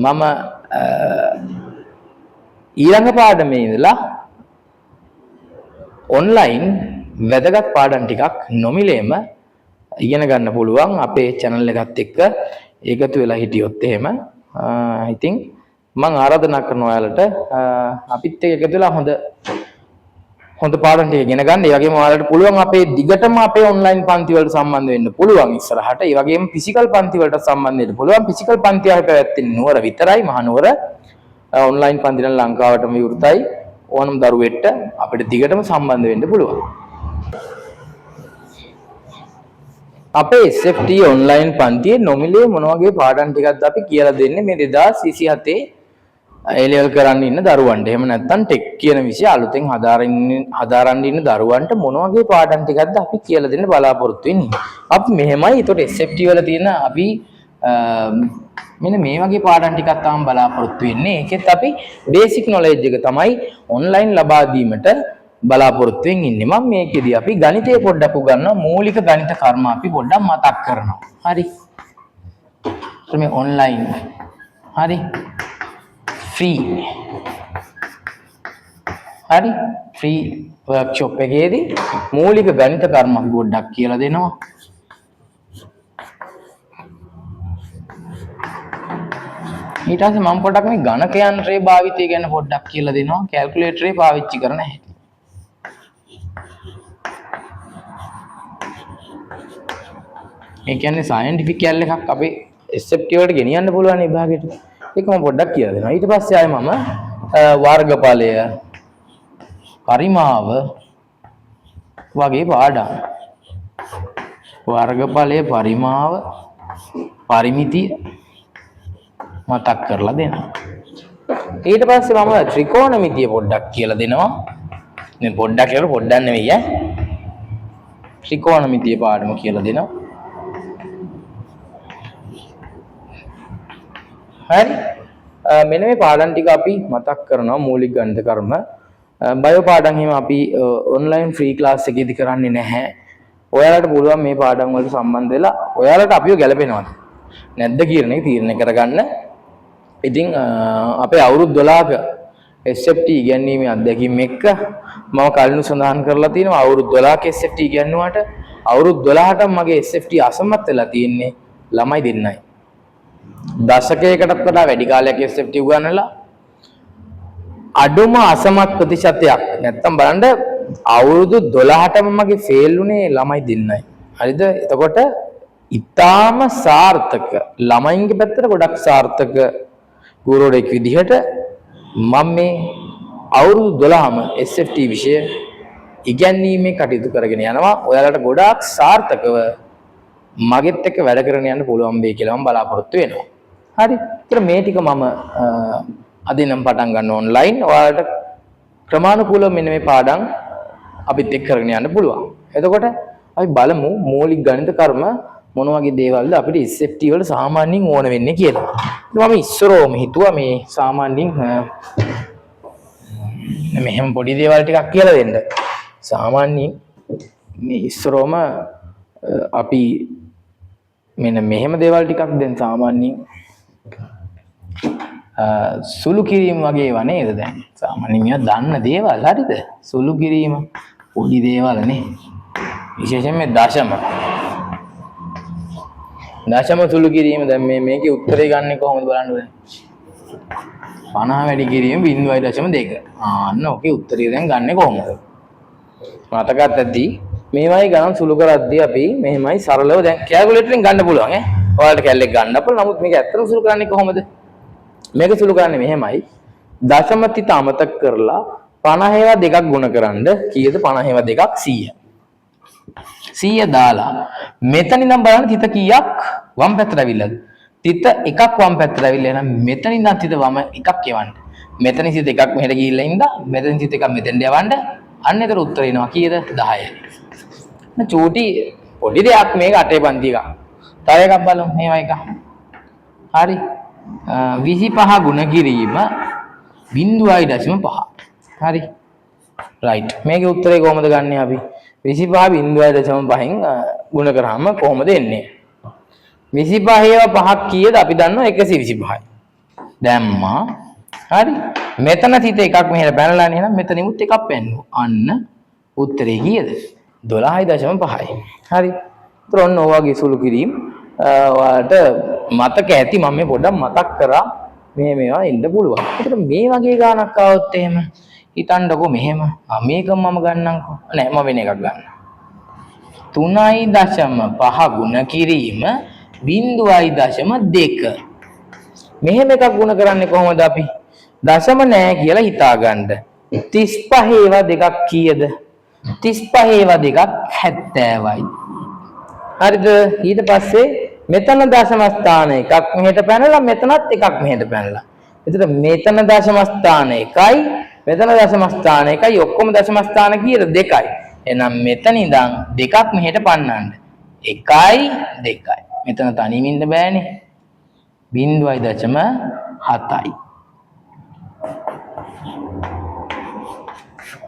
Speaker 1: මම ඊළඟ පාඩමේ ඉඳලා ඔන්ලයින් වැදගත් පාඩම් ටිකක් නොමිලේම ඉගෙන ගන්න පුළුවන් අපේ channel එකත් එක්ක එකතු වෙලා හිටියොත් එහෙම. ඉතින් මම ආරාධනා කරනවා ඔයාලට අපිත් එක්ක එකතු වෙලා හොඳ පාඩම් ටික ඉගෙන ගන්න. ඒ වගේම ඔයාලට පුළුවන් අපේ දිගටම අපේ ඔන්ලයින් පන්ති වලට සම්බන්ධ වෙන්න පුළුවන් ඉස්සරහට. ඒ වගේම ෆිසිකල් පන්ති වලට සම්බන්ධ වෙන්න පුළුවන්. ෆිසිකල් පන්ති ආයෙ පැවැත්වෙන්නේ නුවර විතරයි, මහනුවර. ඔන්ලයින් පන්ති නම් ලංකාවටම විවෘතයි. ඕනම දරුවෙක්ට අපිට දිගටම සම්බන්ධ වෙන්න පුළුවන්. අපේ SFT ඔන්ලයින් පන්තියේ නොමිලේ මොන වගේ පාඩම් ටිකක්ද අපි කියලා දෙන්නේ මේ 2027 A level කරන්න ඉන්න දරුවන්ට. එහෙම නැත්නම් ටෙක් කියන විෂය අලුතෙන් හදාරන්න ඉන්න දරුවන්ට මොන වගේ පාඩම් ටිකක්ද අපි කියලා දෙන්න බලාපොරොත්තු වෙන්නේ. අපි මෙහෙමයි. ඒතකොට SFT වල තියෙන අපි මෙන්න මේ වගේ පාඩම් ටිකක් තමයි බලාපොරොත්තු වෙන්නේ. ඒකෙත් අපි බේසික් නොලෙජ් එක තමයි ඔන්ලයින් ලබා දීමට බලාපොරොත්තු වෙමින් ඉන්නේ. මම මේකෙදී අපි ගණිතය පොඩ්ඩක් උගන්වනවා. මූලික ගණිත කර්ම අපි පොඩ්ඩක් මතක් කරනවා. හරි. මේ ඔන්ලයින් හරි ෆ්‍රී හරි ෆ්‍රී වර්ක්ෂොප් එකේදී මූලික ගණිත කර්ම අපි පොඩ්ඩක් කියලා දෙනවා. ඊට පස්සේ මම පොඩ්ඩක් මේ ගණක යන්ත්‍රයේ භාවිතය ගැන පොඩ්ඩක් කියලා දෙනවා. කැල්කියුලේටරේ පාවිච්චි කරන හැටි. ඒ කියන්නේ සයන්ටිෆික් කැල් එකක් අපේ SFT වලට ගෙනියන්න පුළුවන් විභාගෙට. ඒක මම පොඩ්ඩක් කියලා දෙනවා. ඊට පස්සේ ආයේ මම වර්ගඵලය, පරිමාව වගේ පාඩම්. වර්ගඵලය, පරිමාව, පරිමිතිය මතක් කරලා දෙනවා. ඊට පස්සේ මම ත්‍රිකෝණමිතිය පොඩ්ඩක් කියලා දෙනවා. මේ පොඩ්ඩක් කියලා පොඩ්ඩක් නෙවෙයි ඈ. ත්‍රිකෝණමිතිය පාඩම කියලා දෙනවා. හරි. මෙන්න මේ පාඩම් ටික අපි මතක් කරනවා මූලික ගණිත කර්ම. බයෝ පාඩම් හිම අපි ඔන්ලයින් ෆ්‍රී ක්ලාස් එකේදී කරන්නේ නැහැ. ඔයාලට පුළුවන් මේ පාඩම් වලට සම්බන්ධ වෙලා ඔයාලට අපිව ගැලපෙනවද නැද්ද කියන එක තීරණය කරගන්න. ඉතින් අපේ අවුරුදු 12ක SFT ඉගෙනීමේ අත්දැකීම් එක්ක මම කලින් සඳහන් කරලා තියෙනවා අවුරුදු 12ක SFT ඉගෙනුවාට අවුරුදු 12ටම මගේ SFT අසමත් වෙලා තියෙන්නේ ළමයි දෙන්නයි. දශකයකටත් වඩා වැඩි කාලයක් SFT උගන්වලා අඩුම අසමත් ප්‍රතිශතයක් නැත්තම් බලන්න අවුරුදු 12ටම මගේ ෆේල් උනේ ළමයි දෙන්නයි. හරිද? එතකොට ඊටාම සාර්ථක ළමයින්ගේ පැත්තට ගොඩක් සාර්ථක ගුරුවරයෙක් විදිහට මම මේ අවුරුදු 12ම SFT විෂය ඉගැන්වීමේ කටයුතු කරගෙන යනවා. ඔයාලට ගොඩාක් සාර්ථකව මගෙත් එක්ක වැඩ කරගෙන යන්න පුළුවන් වෙයි කියලා මම බලාපොරොත්තු වෙනවා. හරි. ඒතර මේ ටික මම අද නම් පටන් ගන්න ඔන්ලයින්. ඔයාලට ක්‍රමානුකූලව මෙන්න මේ පාඩම් අපිත් එක්ක කරගෙන යන්න පුළුවන්. එතකොට අපි බලමු මූලික ගණිත කර්ම මොන වගේ දේවල්ද අපිට SFT වල සාමාන්‍යයෙන් ඕන වෙන්නේ කියලා. මම ඉස්සරෝම හිතුවා මේ සාමාන්‍යයෙන් මෙහෙම පොඩි දේවල් ටිකක් කියලා දෙන්න. සාමාන්‍යයෙන් මේ ඉස්සරෝම අපි මෙන්න මෙහෙම දේවල් ටිකක් දැන් සාමාන්‍යයෙන් සුළු කිරීම වගේ ඒවා නේද දැන් සාමාන්‍යයෙන් මේවා දන්න දේවල් හරිද සුළු කිරීම පොඩි දේවල් නේ විශේෂයෙන් මේ දශම සුළු කිරීම දැන් මේකේ උත්තරේ ගන්න කොහොමද බලන්න ඕනේ 50 වැඩි කිරීම 0.2 ආන්න ඔකේ උත්තරේ දැන් ගන්න කොහොමද මතකත් ඇති මේවයි ගණන් සුළු කරද්දී අපි මෙහෙමයි සරලව දැන් කැල්කියුලේටරෙන් ගන්න පුළුවන් ඈ ඔයාලට කැල්ලෙක් ගන්න අපල නමුත් මේක ඇත්තටම සුළු කරන්නේ කොහොමද මේක සුළු කරන්නේ මෙහෙමයි දශම තිත අමතක කරලා 50 ඒවා දෙකක් ගුණ කරන්න කීයද 50 ඒවා දෙකක් 100 100 දාලා මෙතන ඉඳන් බලන්න තිත කීයක් වම් පැත්තට ඇවිල්ලාද තිත එකක් වම් පැත්තට ඇවිල්ලා එහෙනම් මෙතන ඉඳන් තිත වම එකක් යවන්න මෙතන තිත එකක් මෙහෙට ගිහිල්ලා ඉඳලා මෙතන තිත එකක් මෙතෙන්ට යවන්න අන්න ඒතර උත්තර එනවා කීයද 10යි චූටි පොඩි දෙයක් මේක අටේ පන්ති එක තව එකක් බලමු මේවා එක හරි 25 ගුණ කිරීම 0.5 හරි රයිට් මේකේ උත්තරේ කොහොමද ගන්නෙ අපි 25 0.5න් ගුණ කරාම කොහොමද එන්නේ 25 ඒවා පහක් කීයද අපි දන්නවා 125යි දැම්මා හරි මෙතන තිත එකක් මෙහෙට පැනලානේ එහෙනම් මෙතනිමුත් එකක් පැන්නුවා අන්න උත්තරේ කීයද 12.5යි හරි ඒතර ඔන්න ඔය වගේ සුළු කිරීම ඔයාලට මතක ඇති මම මේ පොඩ්ඩක් මතක් කරා මේවා එන්න පුළුවන්. ඒකට මේ වගේ ගානක් ආවොත් එහෙම හිතන්නකෝ මෙහෙම මේක මම ගන්නම්කෝ. නෑ මම වෙන එකක් ගන්න. 3.5 ගුණ කිරීම 0.2. මෙහෙම එකක් ගුණ කරන්නේ කොහොමද අපි? දශම නෑ කියලා හිතාගන්න. 35 ඒවා දෙකක් කීයද? 35 ඒවා දෙකක් 70යි. හරිද? ඊට පස්සේ මෙතන දශම ස්ථාන එකක් මෙහෙට පැනලා මෙතනත් එකක් මෙහෙට පැනලා. එතකොට මෙතන දශම ස්ථාන එකයි මෙතන දශම ස්ථාන එකයි ඔක්කොම දශම ස්ථාන කීයද? 2යි. එහෙනම් මෙතන ඉඳන් දෙකක් මෙහෙට පන්නන්න. 1යි 2යි. මෙතන තනියම ඉන්න බෑනේ. 0.7යි.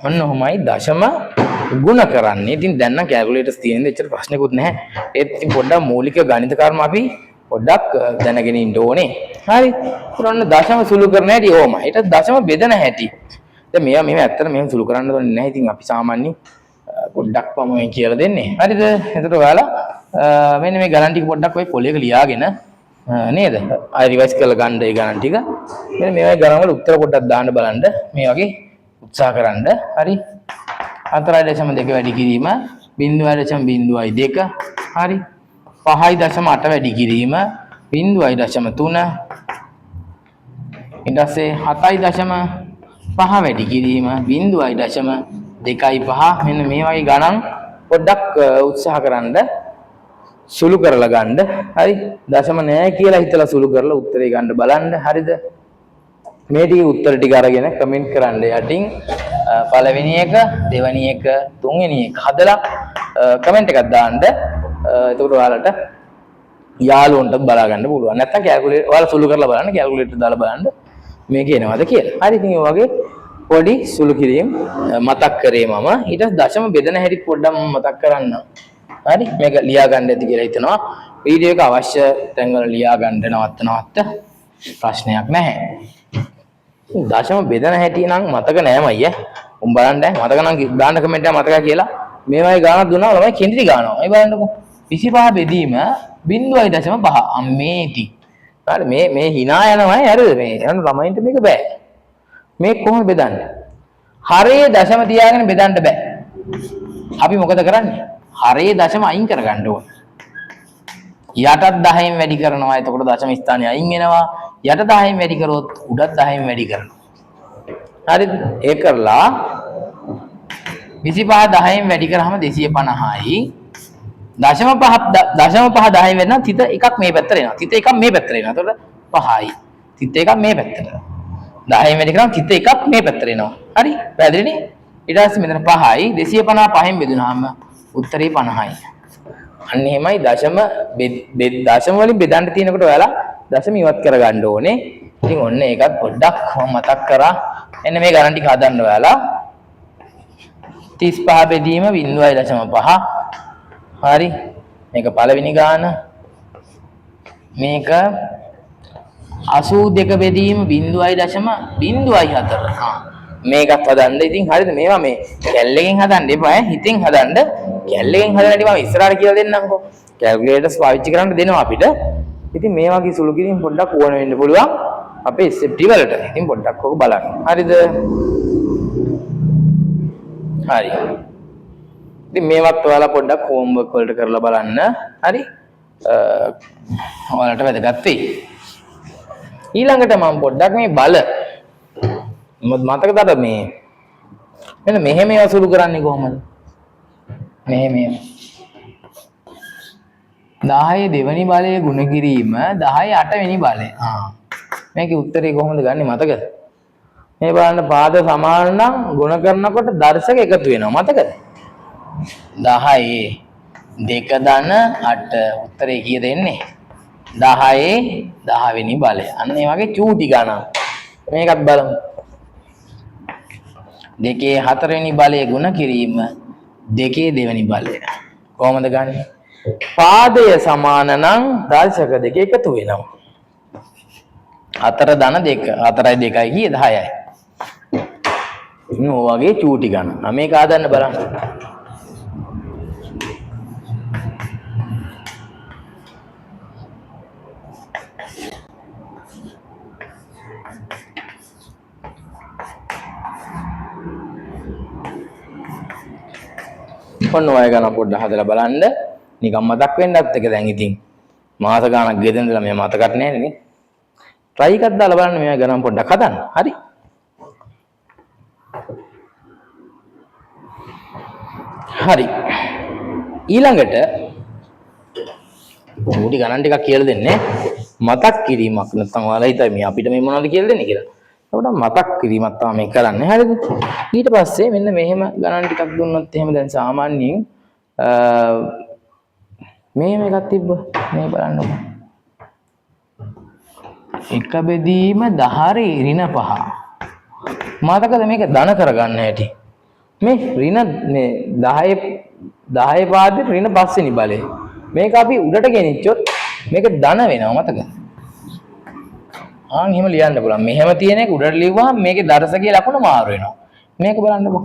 Speaker 1: ඔන්න ඔහොමයි දශම ගුණ කරන්නේ. ඉතින් දැන් නම් කැල්කියුලේටර්ස් තියෙන දෙච්චර ප්‍රශ්නකුත් නැහැ. ඒත් ඉතින් පොඩ්ඩක් මූලික ගණිත කර්ම අපි පොඩ්ඩක් දැනගෙන ඉන්න ඕනේ. හරි. ඒත් ඔන්න දශම සුළු කරන හැටි ඕමයි. ඊට දශම බෙදන හැටි. දැන් මේවා ඇත්තට මෙහෙම සුළු කරන්න ඕනේ නැහැ. ඉතින් අපි සාමාන්‍යයෙන් පොඩ්ඩක් මම කියලා දෙන්නේ. හරිද? එතකොට ඔයාලා මෙන්න මේ ගණන් ටික පොඩ්ඩක් ඔය පොලේක ලියාගෙන නේද? ආයෙ රිවයිස් කරලා ගන්න ඒ ගණන් ටික. මෙන්න මේවායි ගණන් වල උත්තර පොඩ්ඩක් දාන්න බලන්න. මේ වගේ උත්සාහ කරන්න. හරි. 4.2 වැඩි කිරීම 0.02 හරි 5.8 වැඩි කිරීම 0.3 ඊට පස්සේ 7.5 වැඩි කිරීම 0.25 මෙන්න මේ වගේ ගණන් පොඩ්ඩක් උත්සාහ කරන්න සුළු කරලා ගන්න හරි දශම නෑ කියලා හිතලා සුළු කරලා උත්තරේ ගන්න බලන්න හරිද මේ ටික උත්තර ටික අරගෙන කමෙන්ට් කරන්න යටින් පළවෙනි එක දෙවෙනි එක තුන්වෙනි එක හදලා කමෙන්ට් එකක් දාන්න එතකොට ඔයාලට යාළුවන්ට බලා ගන්න පුළුවන් නැත්නම් කැල්කියුලේටර් ඔයාලා සුළු කරලා බලන්න කැල්කියුලේටර් දාලා බලන්න මේක එනවද කියලා හරි ඉතින් ඔය වගේ පොඩි සුළු කිරීම මතක් කරේ මම ඊට දශම බෙදන හැටි පොඩ්ඩක් මතක් කරන්න හරි මේක ලියා ගන්න ඇති කියලා හිතනවා වීඩියෝ එක අවශ්‍ය තැන්වල ලියා ගන්න නවත්ත ප්‍රශ්නයක් නැහැ දශම බෙදන හැටි නම් මතක නෑම අයියා. උන් බලන්න මතක නම් ගාන කමෙන්ට් එක මතකයි කියලා. මේවයි ගානක් දුන්නා ළමයි කෙන්දිරි ගානවා. මේ බලන්නකෝ. 25 බෙදීම 0.5 අම්මේටි. හරි මේ hina යනවා හරිද මේ යන ළමයින්ට මේක බෑ. මේක කොහොමද බෙදන්නේ? හරේ දශම තියාගෙන බෙදන්න බෑ. අපි මොකද කරන්නේ? හරේ දශම අයින් කරගන්න ඕන. යටත් 10න් වැඩි කරනවා. එතකොට දශම ස්ථානේ අයින් වෙනවා. යට 10න් වැඩි කරොත් උඩත් 10න් වැඩි කරනවා. හරිද? ඒ කරලා 25 10න් වැඩි කරාම 250යි. දශම 5 10න් වෙනවා තිත එකක් මේ පැත්තට එනවා. තිත එකක් මේ පැත්තට එනවා. එතකොට 5යි. තිත්ත එකක් මේ පැත්තට. 10න් වැඩි කරාම තිත්ත එකක් මේ පැත්තට එනවා. හරි? පැහැදිලිනේ? ඊට පස්සේ මෙතන 5යි 255න් බෙදුනහම උත්තරේ 50යි. අන්න එහෙමයි දශම වලින් බෙදන්න තියෙනකොට ඔයාලා දශම ඉවත් කරගන්න ඕනේ. ඉතින් ඔන්න ඒකත් පොඩ්ඩක් මම මතක් කරා. එන්න මේ ගණන් ටික හදන්න ඔයාලා. 35 බෙදීම 0.5. හරි. මේක පළවෙනි ගාන. මේක 82 බෙදීම 0.04. මේකත් හදන්න. ඉතින් හරිද? මේවා මේ කැල්ලකින් හදන්න එපා. හිතෙන් හදන්න. කැල්ලකින් හදන්න ඉතින් මම ඉස්සරහට කියලා දෙන්නම්කෝ. කැල්කියුලේටර්ස් පාවිච්චි කරන්න දෙනවා අපිට. ඉතින් මේ වගේ සුළු කිරීම පොඩ්ඩක් ඕන වෙන්න පුළුවන් අපේ SFT වලට. ඉතින් පොඩ්ඩක් ඔක බලන්න. හරිද? හරි. ඉතින් මේවත් ඔයාලා පොඩ්ඩක් හෝම්වර්ක් වලට කරලා බලන්න. හරි? ඔයාලට වැදගත් වෙයි. ඊළඟට මම පොඩ්ඩක් මේ බල මතකද මේ මෙන්න මෙහෙම ඒවා සුළු කරන්නේ කොහොමද? මෙහෙම 10 දෙවෙනි බලය ගුණ කිරීම 10 8 වෙනි බලය. මේකේ උත්තරේ කොහොමද ගන්නෙ මතකද? මේ බලන්න පාද සමාන නම් ගුණ කරනකොට දර්ශක එකතු වෙනවා මතකද? 10 2 ධන 8 උත්තරේ කීයද එන්නේ? 10 10 වෙනි බලය. අන්න ඒ වගේ චූටි ගණන්. මේකත් බලමු. 2 4 වෙනි බලය ගුණ කිරීම 2 දෙවෙනි බලය. කොහොමද ගන්නෙ? පාදය සමාන නම් දර්ශක දෙක එකතු වෙනවා. 4 ධන 2 4යි 2යි කීයද 10යි. ඉතින් ඔය වගේ චූටි ගණන්. මේක ආදන්න බලන්න. ඔන්න ඔය ගණන් පොඩ්ඩක් හදලා බලන්න. නිකන් මතක් වෙන්නත් එක දැන් ඉතින් මාස ගාණක් ගෙදර ඉඳලා මේ මතකත් නැහැ නේ. try එකක් දාලා බලන්න මේ ගණන් පොඩ්ඩක් හදන්න. හරි. හරි. ඊළඟට පොඩි ගණන් ටිකක් කියලා දෙන්නේ. මතක් කිරීමක් නැත්නම් ඔයාලා හිතයි මේ අපිට මේ මොනවද කියලා දෙන්නේ කියලා. ඒකට මතක් කිරීමක් තමයි මේ කරන්නේ. හරිද? ඊට පස්සේ මෙන්න මෙහෙම ගණන් ටිකක් දුන්නොත් එහෙම දැන් සාමාන්‍යයෙන් මෙහෙම එකක් තිබ්බ. මේ බලන්නකො. 1 බෙදීම 10 ඍණ 5. මතකද මේක ධන කරගන්න හැටි. මේ ඍණ මේ 10 පාදේ ඍණ 5 වෙනි බලය. මේක අපි උඩට ගෙනිච්චොත් මේක ධන වෙනවා මතකද? එහෙම ලියන්න පුළුවන්. මෙහෙම තියෙන එක උඩට ලියුවාම මේකේ දර්ශකයේ ලකුණ මාරු වෙනවා. මේක බලන්නකො.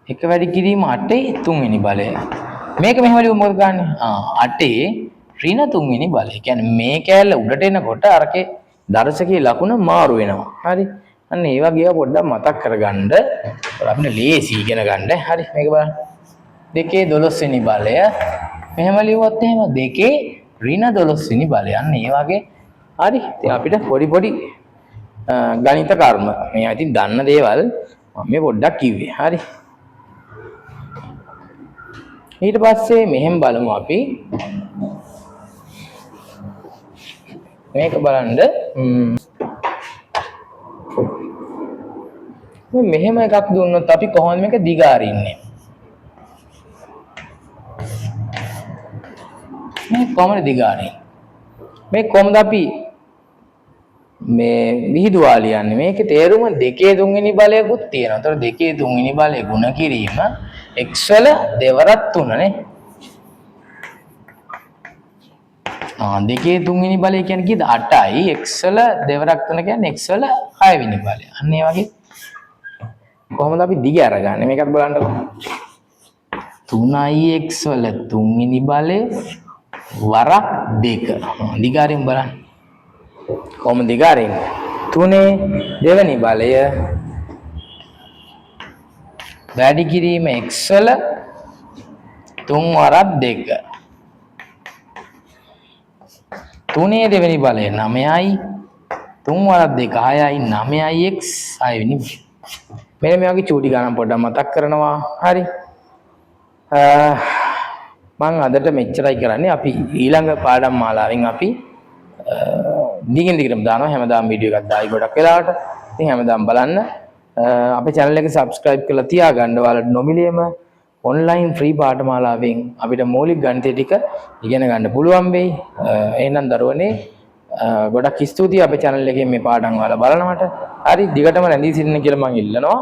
Speaker 1: 1 වැඩි කිරීම 8 3 වෙනි බලය. මේක මෙහෙම ලියුවොත් මොකද ගන්නෙ? 8 ඍණ 3 වෙනි බලය. කියන්නේ මේ කෑල්ල උඩට එනකොට අරකේ දර්ශකයේ ලකුණ මාරු වෙනවා. හරි. අන්න ඒ වගේ ඒවා පොඩ්ඩක් මතක් කරගන්න. අපිට ලේසි ඉගෙන ගන්න. හරි. මේක බලන්න. 2 12 වෙනි බලය. මෙහෙම ලියුවොත් එහෙම 2 ඍණ 12 වෙනි බලය. අන්න ඒ වගේ හරි. ඉතින් අපිට පොඩි ගණිත කර්ම මේ ඉතින් දන්න දේවල් මම මේ පොඩ්ඩක් කිව්වේ. හරි. ඊට පස්සේ මෙහෙම බලමු අපි. මේක බලන්න. මෙහෙම එකක් දුන්නොත් අපි කොහොමද මේක දිගාරින්නේ? මේ කොහොමද දිගාරින්නේ? මේ කොහොමද අපි මේ විහිදුවා ලියන්නේ? මේකේ තේරුම 2 3 වෙනි බලයකුත් තියෙනවා. ඒතර 2 3 වෙනි බලය ගුණ කිරීම x වල දෙවරක් 3 නේ. 2 3 වෙනි බලය කියන්නේ කීයද? 8යි. x වල දෙවරක් 3 කියන්නේ x වල 6 වෙනි බලය. අන්න ඒ වගේ කොහොමද අපි දිග අරගන්නේ? මේකත් බලන්නකො. 3යි x වල 3 වෙනි බලය වරක් 2. දිගාරින් බලන්න. කොහොමද දිගාරින්? 3 දෙවෙනි බලය වැඩි කිරීම x වල 3 වරක් 2. 3 දෙවෙනි බලය 9යි 3 වරක් 2 6යි 9යි x 6 වෙනි. මෙන්න මේ වගේ චූටි ගණන් පොඩ්ඩක් මතක් කරනවා. හරි. මම අදට මෙච්චරයි කරන්නේ. අපි ඊළඟ පාඩම් මාලාවෙන් අපි දිගින් දිගටම දානවා හැමදාම වීඩියෝ එකක් දායි ගොඩක් වෙලාවට. ඉතින් හැමදාම බලන්න. අපේ channel එක subscribe කරලා තියාගන්න. ඔයාලට නොමිලේම online free පාඨමාලාවෙන් අපිට මූලික ගණිතය ටික ඉගෙන ගන්න පුළුවන් වෙයි. එහෙනම් දරුවනේ ගොඩක් ස්තුතියි අපේ channel එකේ මේ පාඩම් වල බලනවට. හරි දිගටම රැඳී සිටින්න කියලා මම ඉල්ලනවා.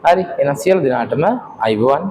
Speaker 1: හරි එහෙනම් සියලු දෙනාටම අයුබෝවන්.